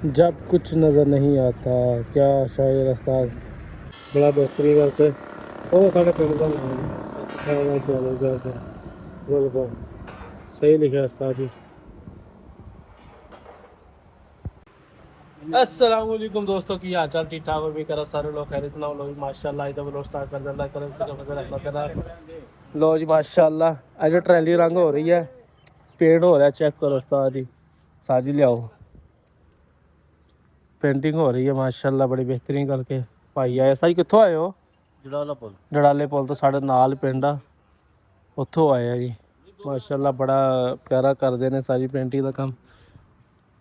जब कुछ नज़र नहीं आता क्या शायर उस्ताद बड़ा बेहतरीन करते वो साढ़े पिंड का बिल्कुल सही लिखा उस्ताद जी। अस्सलाम वालेकुम दोस्तों की हाल चाल ठीक ठाक भी करा सारे लोग खैरियत ना लोग माशाल्लाह इधर ब्लॉग स्टार्ट कर देना करें से रखना करा लो जी माशाल्लाह आज ट्रैली रंग हो रही है पेंट हो रहा है चेक करो उस्ताद जी साजी लियाओ पेंटिंग हो रही है माशाल्लाह बड़ी बेहतरीन करके भाई आए साजी कित्थों आए हो जड़ाले पुल तो साढ़े नाल पिंड आ उत्थों आए आ जी माशाल्लाह बड़ा प्यारा करते हैं सारी पेंटिंग का काम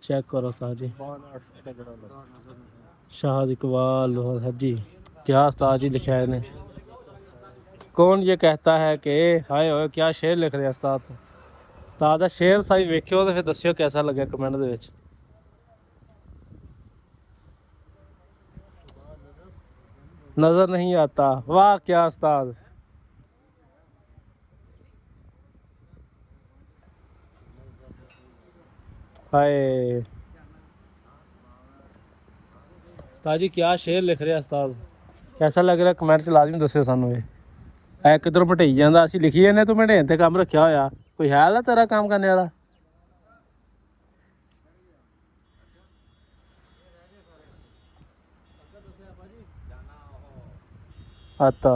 चेक करो साजी शाहद इकबाल हजी क्या उस्ताद जी लिखा है इन्हें कौन ये कहता है कि हाय होए क्या शेर लिख रहे उस्ताद उस्ताद दा शेर साई वेखियो तो फिर दस्सियो कैसा लगे कमेंट दे विच नजर नहीं आता वाह क्या उस्ताद हाय उस्ताद जी क्या शेर लिख रहे उस्ताद कैसा लग रहा कमेंट च लाजमी दस्सियो सानू ये ਐ ਕਿਧਰੋਂ ਮਟਾਈ ਜਾਂਦਾ ਅਸੀਂ ਲਿਖੀ ਜਾਂਦੇ ਤੂੰ ਮਟੇਨ ਤੇ ਕੰਮ ਰੱਖਿਆ ਹੋਇਆ ਕੋਈ ਹੈ ਨਾ ਤੇਰਾ ਕੰਮ ਕਰਨੇ ਵਾਲਾ आता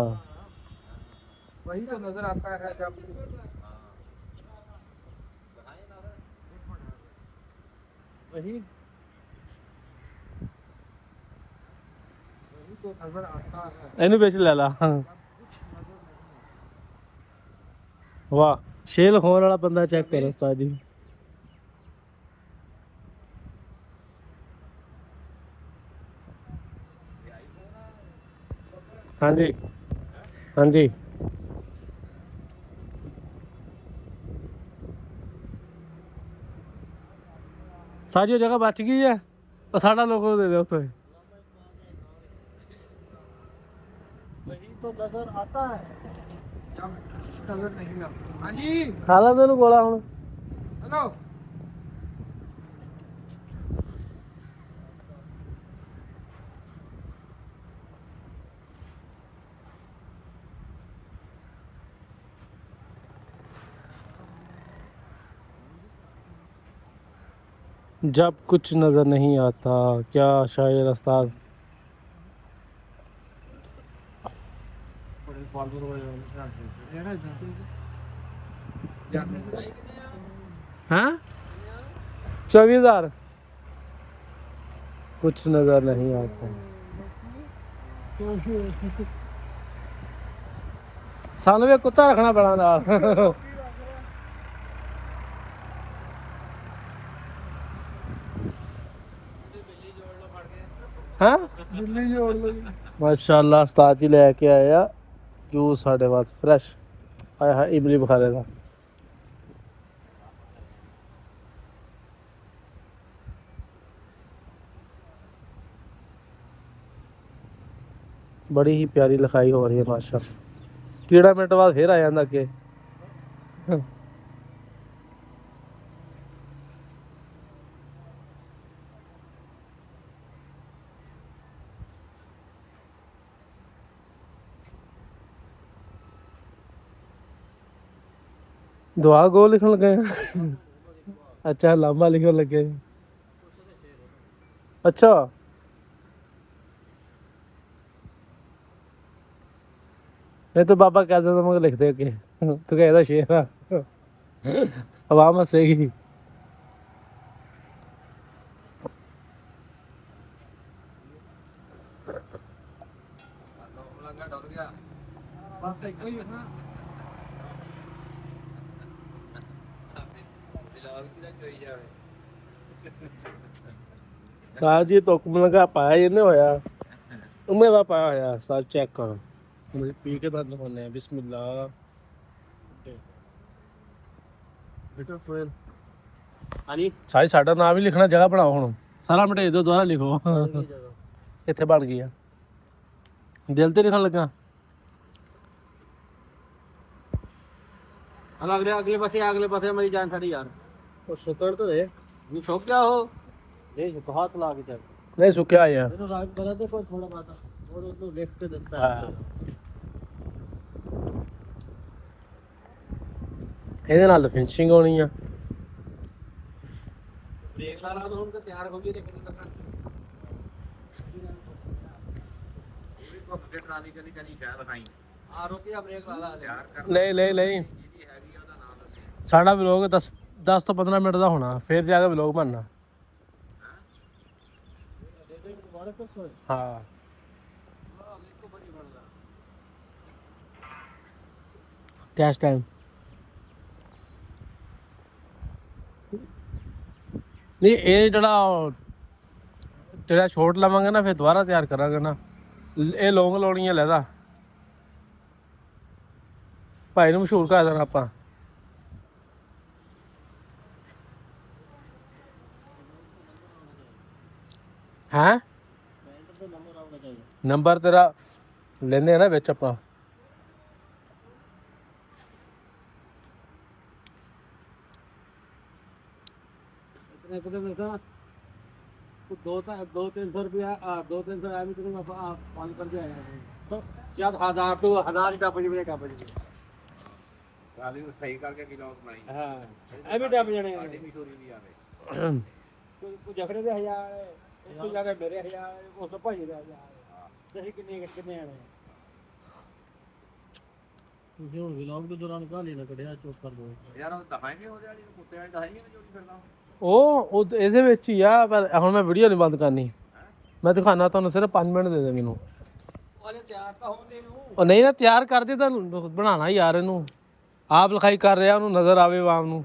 वही तो नजर आता है जब वही वही तो नजर आता है ਇਹਨੂੰ ਵਿੱਚ ਲੈ ਲਾ ਵਾਹ ਸ਼ੇਰ ਲਿਖਾਉਣ ਵਾਲਾ ਬੰਦਾ ਚੈੱਕ ਕਰੋ ਉਸਤਾਦ ਜੀ ਹਾਂਜੀ ਹਾਂਜੀ ਸਾਜੀ ਜਗ੍ਹਾ ਬਚ ਗਈ ਹੈ ਉਹ ਸਾਡਾ ਲੋਗੋ ਦੇ ਦੇ ਉੱਤੇ वही तो नजर आता है जब नजर नहीं आता। हाँ जी ਖਾ ਲਾ ਤੈਨੂੰ ਗੋਲਾ ਹੁਣ हेलो जब कुछ नजर नहीं आता क्या शायर उस्ताद हाँ 24,000 कुछ नजर नहीं आता सानू भी कुत्ता रखना पैना नाल हाँ दिल्ली जोड़ लो जी। माशाल्लाह उस्ताद जी लेके आया जूस साढ़े वास्ते फ्रेश आया है इमली बुखारे का बड़ी ही प्यारी लिखाई हो रही है माशाल्लाह कीड़ा मिनट बाद फिर आ जाता अगे दुआ गो लिखन लगे अच्छा लामा लिखन लगे अच्छा नहीं तो बाबा कह देता मगर लिख दे के तू कहता शेर आवाम हंसेगी लगा डर गया बात एक ही है ना साहब जी तो लगा पाया ये नहीं होया उम्र दा पाया होया साहब चेक करो मुझे पी के दर्द होने हैं बिस्मिल्लाह बेटा फ्रेंड ਹਾਂਜੀ ਸਾਈ ਸਾਡਾ ਨਾਮ ਵੀ ਲਿਖਣਾ ਜਗ੍ਹਾ ਬਣਾਓ ਹੁਣ ਸਾਰਾ ਮਟੇ ਦੋ ਦੁਬਾਰਾ ਲਿਖੋ ਇੱਥੇ ਬਣ ਗਈ ਆ ਦਿਲ ਤੇ ਲਿਖਣ ਲੱਗਾ अगले अगले पासे मेरी जान साड़ी यार ਉਹ ਸ਼ੁਕਰ ਤਾਂ ਦੇ नहीं सो क्या हो नहीं तो हाथ ला के चल नहीं सुखिया है ਇਹਨੂੰ ਰਾਜ ਬਣਾ ਦੇ ਕੋਈ ਥੋੜਾ ਬਾਤਾ और ਉਹਨੂੰ ਲਿਫਟ ਦਿੱਤਾ ਹਾਂ। ਇਹਦੇ ਨਾਲ ਫਿਨਿਸ਼ਿੰਗ ਹੋਣੀ ਆ। ਬ੍ਰੇਕ ਲਾ ਲਾ ਹੁਣ ਤੇ ਤਿਆਰ ਹੋ ਗਈ ਤੇ ਕਿੰਨਾ ਲੱਗਾ ਪੂਰੀ ਕੋ ਕੇ ਟਰਾਲੀ ਕਦੀ ਕਦੀ ਸ਼ਾਇਦ ਦਿਖਾਈ ਆ ਰੁਕਿਆ ਬ੍ਰੇਕ ਲਾ ਲਾ ਤਿਆਰ ਕਰ ਨਹੀਂ ਨਹੀਂ ਨਹੀਂ ਜਿਹਦੀ ਹੈਗੀ ਆ ਉਹਦਾ ਨਾਮ ਦੱਸੀ ਸਾਡਾ ਵਲੋਗ 10 ਤੋਂ 15 ਮਿੰਟ ਦਾ ਹੋਣਾ, ਫਿਰ ਜਾ ਕੇ ਵਲੋਗ ਬਣਨਾ। ਹਾਂ ਕੈਸ਼ ਟਾਈਮ ਨਹੀਂ, ਇਹ ਜਿਹੜਾ ਤੇਰਾ ਛੋਟ ਲਵਾਂਗੇ ਨਾ ਫਿਰ ਦੁਬਾਰਾ ਤਿਆਰ ਕਰਾਂਗੇ ਨਾ। ਇਹ ਲੌਂਗ ਲਾਉਣੀ ਹੈ ਲੈਦਾ ਭਾਈ ਨੂੰ ਮਸ਼ਹੂਰ ਕਰ ਦੇਣਾ ਆਪਾਂ। ਹੈਂ ਨੰਬਰ ਤੇਰਾ ਲੈਂਦੇ ਆ ਨਾ ਵਿੱਚ ਆਪਾਂ। इतने कुछ में था कुछ 200-300 रुपया 200-300 आया भी तेरे आप 500 रुपया आया तो क्या 1000 तो 1000 का पड़ी का पड़ी राली को सही करके किलो बनाई हां ਐਵੇਂ ਟੱਪ ਜਾਣੇ ਸਾਡੀ ਮਸ਼ਹੂਰੀ ਵੀ ਆਵੇ ਕੋਈ ਜਫਰੇ ਦੇ 1000 ਕੋਈ ਜਾ ਕੇ ਮੇਰੇ 1000 ਉਸ ਤੋਂ ਭਾਈ ਦਾ 1000 ਤੁਸੀਂ ਕਿੰਨੇ ਆਣੇ ਤੁਸੀਂ ਹੁਣ ਵਲੌਗ ਦੇ ਦੌਰਾਨ ਕਾ ਲੈਣਾ ਕੜਿਆ ਚੋਕ ਕਰ ਦੋ ਯਾਰ ਉਹ ਦਿਖਾਏਂਗੇ ਉਹਦੇ ਵਾਲੀ ਕੁੱਤੇ ਵਾਲੀ ਦਿਖਾਏਂਗੇ ਜੋੜੀ ਫਿਰਦਾ ਉਹ ਇਹਦੇ ਵਿੱਚ ਹੀ ਆ, ਪਰ ਹੁਣ ਮੈਂ ਵੀਡੀਓ ਨਹੀਂ ਬੰਦ ਕਰਨੀ। ਮੈਂ ਦਿਖਾਣਾ ਤੁਹਾਨੂੰ, ਸਿਰਫ 5 ਮਿੰਟ ਦੇ ਦੇ ਮੈਨੂੰ। ਉਹਨੇ ਤਿਆਰ ਤਾਂ ਹੁੰਦੇ ਨੂੰ ਉਹ ਨਹੀਂ ਨਾ ਤਿਆਰ ਕਰਦੇ ਤਾਂ ਬਣਾਣਾ ਯਾਰ, ਇਹਨੂੰ ਆਪ ਲਿਖਾਈ ਕਰ ਰਿਹਾ, ਉਹਨੂੰ ਨਜ਼ਰ ਆਵੇ ਆਵਾਮ ਨੂੰ,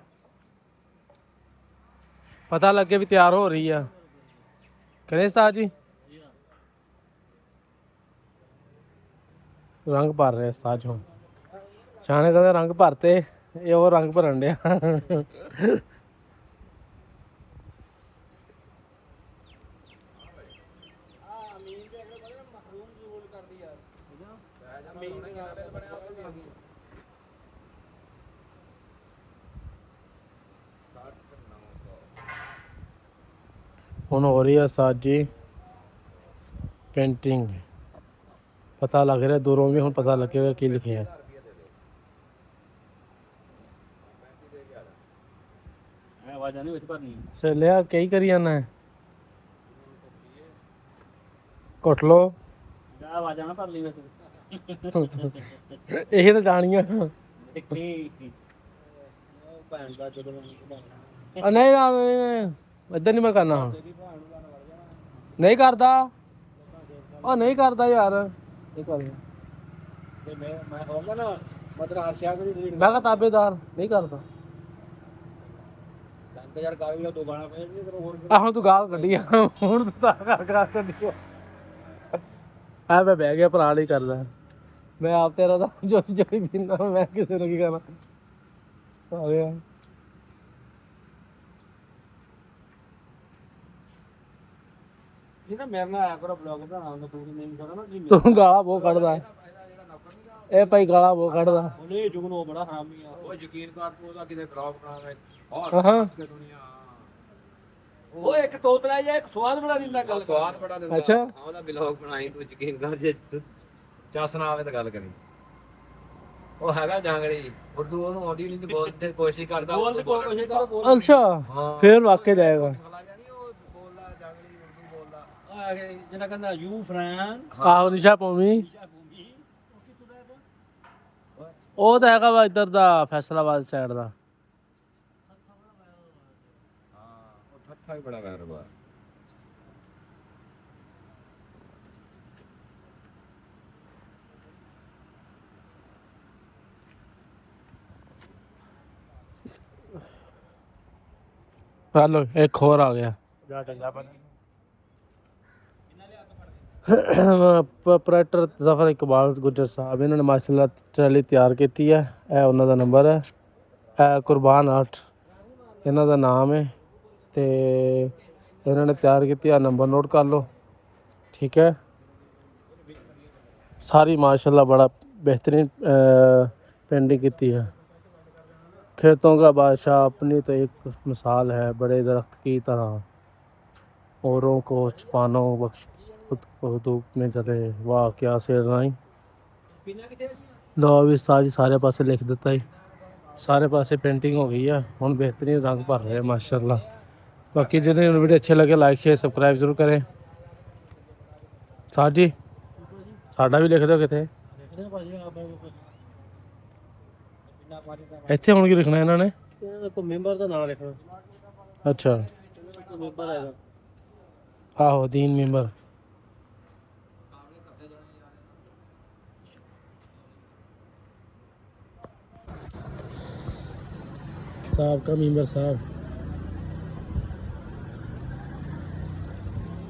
ਪਤਾ ਲੱਗੇ ਵੀ ਤਿਆਰ ਹੋ ਰਹੀ ਆ। ਕਹਿੰਦੇ ਉਸਤਾਦ ਜੀ ਰੰਗ ਭਰ ਰਹੇ ਉਸਤਾਦ ਜੀ। ਹੁਣ ਸ਼ਾਨੇ ਕਹਿੰਦੇ ਰੰਗ ਭਰਤੇ, ਇਹ ਉਹ ਰੰਗ ਭਰਨ ਡਿਆ। ਹੁਣ ਹੋ ਰਹੀ ਹੈ ਸਾਜੀ ਪੇਂਟਿੰਗ, ਪਤਾ ਲੱਗ ਰਿਹਾ ਦੂਰੋਂ ਵੀ, ਹੁਣ ਪਤਾ ਲੱਗੇਗਾ ਕੀ ਲਿਖਿਆ ਹੈ। ਆਵਾਜ਼ਾਂ ਨਹੀਂ ਵਿੱਚ ਭਰਨੀ ਚੱਲਿਆ ਕਈ ਕਰੀ ਜਾਣਾ ਹੈ, ਘੁੱਟ ਲੋ ਜਾ ਆਵਾਜ਼ਾਂ ਨਾ ਭਰ ਲਈ ਵਿੱਚ ਇਹ ਤਾਂ ਜਾਣੀਆਂ। ਦੇਖੀ ਭੈਣ ਦਾ ਜਦੋਂ ਨਹੀਂ ਯਾਰ ਇਦਾਂ ਨਹੀਂ ਮੈਂ ਕਰਨਾ ਹੁਣ, ਨਹੀਂ ਕਰਦਾ ਉਹ ਨਹੀਂ ਕਰਦਾ ਯਾਰ, ਨਹੀਂ ਕਰਦਾ ਤੇ ਮੈਂ ਹੋਊਗਾ ਨਾ ਮਤਲਬ ਹਰਸ਼ਾ ਕਰੀ ਰੀਡ ਮੈਂ ਕਿਹਾ ਤਾਬੇਦਾਰ ਨਹੀਂ ਕਰਦਾ। ਤਾਂ ਯਾਰ ਗਾਲੀ ਲਾ ਦੋ ਗਾਣਾ ਫੇਰ ਨਹੀਂ ਕਰੋ ਹੋਰ ਆ ਹੁਣ ਤੂੰ ਗਾਲ ਕੱਢੀ ਆ, ਹੁਣ ਤੂੰ ਤਾਂ ਗਾਲ ਕੱਢੀ ਆ। ਮੈਂ ਬਹਿ ਗਿਆ ਭਰਾ ਨਹੀਂ ਕਰਦਾ, ਮੈਂ ਆਪ ਤੇਰਾ ਤਾਂ ਜੋ ਜਿਹੜੀ ਪੀਂਦਾ ਮੈਂ ਕਿਸੇ ਨੂੰ ਕੀ ਕਹਿਣਾ। ਆ ਗਿਆ ਇਹ ਨਾ ਮੇਰੇ ਨਾਲ ਆਇਆ ਕਰੋ ਬਲੌਗ ਬਣਾਉਣ ਦਾ ਤੂੰ ਨਹੀਂ ਕਰਦਾ ਨਾ ਜੀ ਤੂੰ ਗਾਲਾਂ ਬਹੁਤ ਕੱਢਦਾ, ਇਹ ਭਾਈ ਗਾਲਾਂ ਬਹੁਤ ਕੱਢਦਾ। ਉਹਨੇ ਜੁਗਨੋ ਬੜਾ ਹਰਾਮੀ ਆ ਉਹ ਯਕੀਨ ਕਰ ਤੂੰ ਉਹਦਾ ਕਿਤੇ ਬਲੌਗ ਬਣਾਵੇ ਹਾਂ ਔਰ ਦੁਨੀਆ ਉਹ ਇੱਕ ਤੋਤਲਾ ਜਿਹਾ ਇੱਕ ਸਵਾਦ ਬੜਾ ਦਿੰਦਾ ਗੱਲ ਸਵਾਦ ਬੜਾ ਦਿੰਦਾ ਅੱਛਾ ਉਹਦਾ ਬਲੌਗ ਬਣਾਈ ਤੂੰ ਯਕੀਨ ਕਰ ਜੇ ਚਸ ਨਾ ਆਵੇ ਤਾਂ ਗੱਲ ਕਰੀ ਉਹ ਹੈਗਾ ਜੰਗਲੀ ਉਰਦੂ ਉਹਨੂੰ ਆਉਂਦੀ ਨਹੀਂ ਤੇ ਬੋਲਣ ਦੀ ਕੋਸ਼ਿਸ਼ ਕਰਦਾ ਬੋਲ ਕੋਸ਼ਿਸ਼ ਕਰਦਾ ਬੋਲ ਅੱਛਾ ਫੇਰ ਵਾਕਿਆ ਜਾਏਗਾ। ਜਿਹੜਾ ਕਹਿੰਦਾ ਯੂ ਫਰੈਂਡ ਆਹੋ ਨਿਸ਼ਾ ਪੌਵੀ, ਉਹ ਤਾਂ ਹੈਗਾ ਵਾ ਇੱਧਰ ਦਾ ਫੈਸਲਾਬਾਦ ਸਾਈਡ ਦਾ। ਹਾਂ ਉਹ ਠੱਠਾ ਵੀ ਬੜਾ ਵੈਰ ਵਾ ਹਲੋ ਇੱਕ ਹੋਰ ਆ ਗਿਆ ਜਾ ਚੰਗਾ ਪਰ ਪ੍ਰੋਪਰਾਈਟਰ ਜ਼ਫਰ ਇਕਬਾਲ ਗੁੱਜਰ ਸਾਹਿਬ, ਇਹਨਾਂ ਨੇ ਮਾਸ਼ਾਅੱਲਾ ਟਰਾਲੀ ਤਿਆਰ ਕੀਤੀ ਹੈ। ਇਹ ਉਹਨਾਂ ਦਾ ਨੰਬਰ ਹੈ, ਇਹ ਕੁਰਬਾਨ ਆਰਟ ਇਹਨਾਂ ਦਾ ਨਾਮ ਹੈ, ਤੇ ਇਹਨਾਂ ਨੇ ਤਿਆਰ ਕੀਤੀ ਆ। ਨੰਬਰ ਨੋਟ ਕਰ ਲਓ, ਠੀਕ ਹੈ। सारी माशाल्लाह बड़ा बेहतरीन पेंटिंग की है। खेतों का बादशाह अपनी तो एक मिसाल है, बड़े दरख्त की तरह औरों को छुपानो बख्श खुद को धूप में जले वाह क्या शेर नहीं। लो भी उस्ताद जी सारे पासे लिख दिता ही, सारे पासे पेंटिंग हो गई है, हुण बेहतरीन रंग भर रहे हैं माशाल्लाह। बाकी जिन्हें वीडियो अच्छे लगे लाइक शेयर सबसक्राइब जरूर करें। साथ जी साडा भी लिख दो कितने ਇੱਥੇ ਹੁਣ ਕੀ ਲਿਖਣਾ ਇਹਨਾਂ ਨੇ? ਕੋਈ ਮੈਂਬਰ ਦਾ ਨਾਮ ਲਿਖਣਾ। ਅੱਛਾ ਕੋਈ ਮੈਂਬਰ ਹੈਗਾ। ਆਹੋ ਦੀਨ ਮੈਂਬਰ। ਸਾਬਕਾ ਮੈਂਬਰ ਸਾਹਿਬ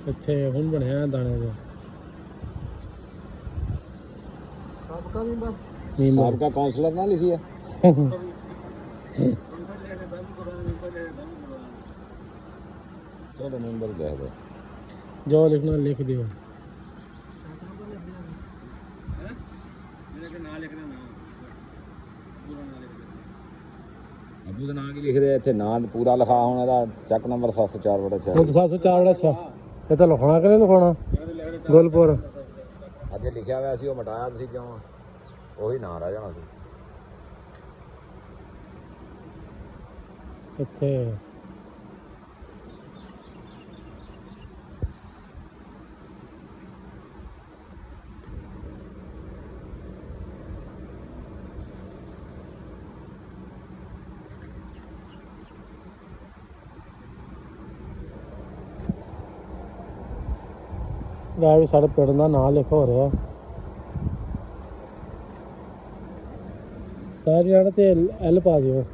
ਇੱਥੇ ਹੁਣ ਬਣਿਆ ਦਾਣੇ ਦਾ ਸਾਬਕਾ ਮੈਂਬਰ। ਸਾਬਕਾ ਕਾਉਂਸਲਰ ਨਾ ਲਿਖੀ ਹੈ। चलो नंबर दे दो जो लिखना लिख दियो। अबू का नाम की लिख दे इत्थे नाम पूरा लिखा होना दा चेक नंबर 704/6 ਹੁਣ 704 ਅੱਛਾ ਇਹ ਤਾਂ ਲਿਖਾਉਣਾ ਕਿ ਨਹੀਂ ਲਿਖਾਉਣਾ? ਗੁਲਪੁਰ ਅੱਗੇ ਲਿਖਿਆ ਹੋਇਆ ਸੀ ਉਹ ਮਟਾਇਆ ਤੁਸੀਂ ਕਿਉਂ? ਉਹੀ ਨਾਂ ਰਹਿ ਜਾਣਾ ਸੀ ਇੱਥੇ ਲੈ ਵੀ ਸਾਡੇ ਪਿੰਡ ਦਾ ਨਾਂ ਲਿਖ ਹੋ ਰਿਹਾ ਸਾਰੇ ਜਣੇ ਤੇ ਐਲ ਪਾ ਦਿਓ।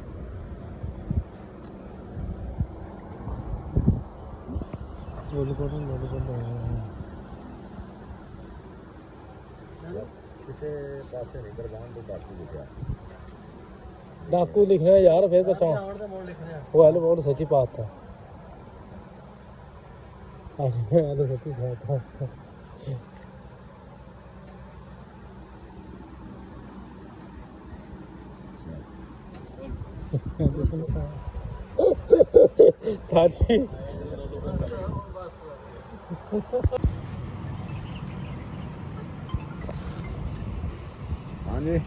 ਕਿਸੇ ਪਾਸੇ ਨਹੀਂ ਦਰਬਾਨ ਤੋਂ ਬਾਕੀ ਲਿਖਿਆ ਡਾਕੂ ਲਿਖਿਆ ਯਾਰ ਫਿਰ ਦੱਸਾਂ ਉਹ ਐਲ ਬੋਲ ਸੱਚੀ ਪਾਤਾ ਅੱਜ ਮੈਂ ਤਾਂ ਸੱਚੀ ਪਾਤਾ साची हाँ जी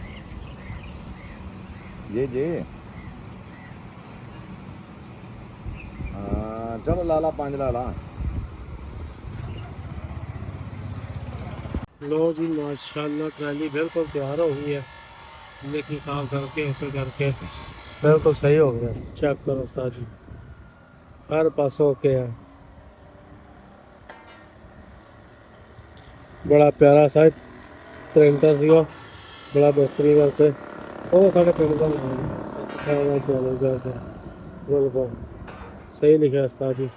जी चलो लाला 5 लाला। लो जी माशाल्लाह ट्राली बिल्कुल तैयार हो गई है, लेकिन काम करके ऐसे करके बिल्कुल सही हो गया। चेक करो उस्ताद जी हर पासों ओके है। बड़ा प्यारा सा प्रिंटर सी बड़ा बेहतरीन करके वो साढ़े पिंड का नाम बिल्कुल सही लिखा उस्ताद जी।